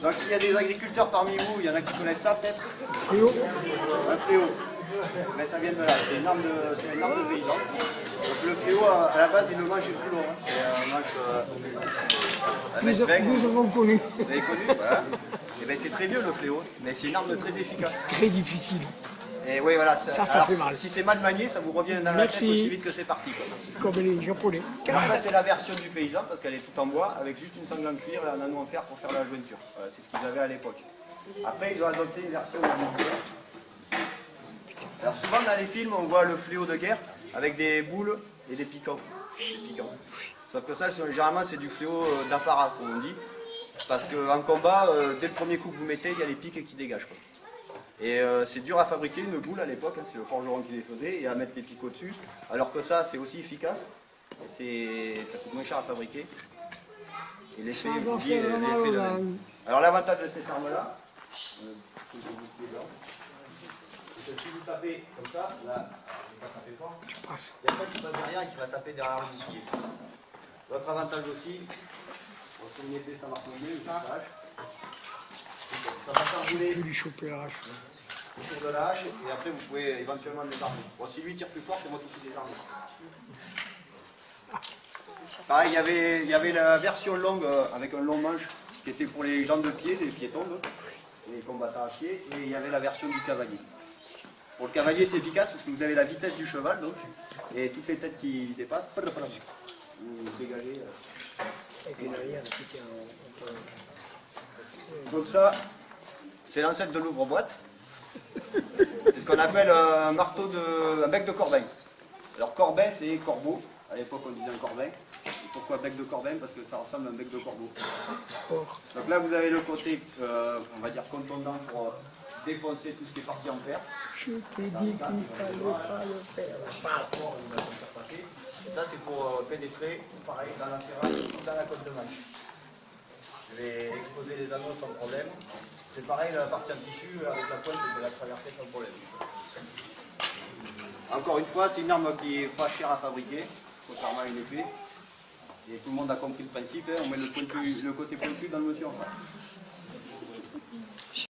Donc s'il y a des agriculteurs parmi vous, il y en a qui connaissent ça peut-être. Fléau. Un fléau. Mais ça vient de là, c'est une arme de paysan. Donc le fléau, à la base, il ne mange plus long. Hein. C'est un manche Nous avons connu. Vous avez connu, voilà. Et ben, c'est très vieux le fléau, mais c'est une arme très efficace. Très difficile. Et oui, voilà. Ça alors, fait mal. Si c'est mal manié, ça vous revient dans la tête aussi vite que c'est parti. Quoi. Comme les Japonais. En fait, c'est la version du paysan parce qu'elle est toute en bois avec juste une sangle en cuir et un anneau en fer pour faire la jointure. Voilà, c'est ce qu'ils avaient à l'époque. Après, ils ont adopté une version de. Alors souvent dans les films, on voit le fléau de guerre avec des boules et des piquants. Sauf que ça, généralement, c'est du fléau d'apparat, comme on dit. Parce qu'en combat, dès le premier coup que vous mettez, il y a les piques qui dégagent. Quoi. Et c'est dur à fabriquer une boule à l'époque, hein, c'est le forgeron qui les faisait, et à mettre les pics au-dessus. Alors que ça, c'est aussi efficace. Ça coûte moins cher à fabriquer. Et l'effet de même. Alors l'avantage de cette arme-là, si vous tapez comme ça, là, il va taper fort. Il y a ça qui passe derrière et qui va taper derrière le bouclier. L'autre avantage aussi, si vous mettez ça marche mieux, une hache. Ça va s'enrouler Du choper la hache. autour de la hache et après vous pouvez éventuellement désarmer. Bon, si lui tire plus fort, c'est moi qui désarme. Pareil, il y avait la version longue avec un long manche qui était pour les gens de pied, les piétons, les combattants à pied, et il y avait la version du cavalier. Pour le cavalier, c'est efficace parce que vous avez la vitesse du cheval, donc, et toutes les têtes qui dépassent, vous dégagez. Donc ça, c'est l'ancêtre de l'ouvre-boîte. C'est ce qu'on appelle un bec de corbeille. Alors corbin, c'est corbeau. À l'époque, on disait un corbin. Et pourquoi bec de corbein? Parce que ça ressemble à un bec de corbeau. Donc là, vous avez le côté, on va dire, contondant pour défoncer tout ce qui est parti en fer. Je t'ai dit qu'il fallait pas le faire. Et ça, c'est pour pénétrer, pareil, dans la ferraille ou dans la côte de manche. Je vais exposer les anneaux sans problème. C'est pareil, la partie en tissu, avec la pointe, je vais la traverser sans problème. Encore une fois, c'est une arme qui n'est pas chère à fabriquer, contrairement à une épée. Et tout le monde a compris le principe, hein, on met le côté pointu dans le monsieur en face.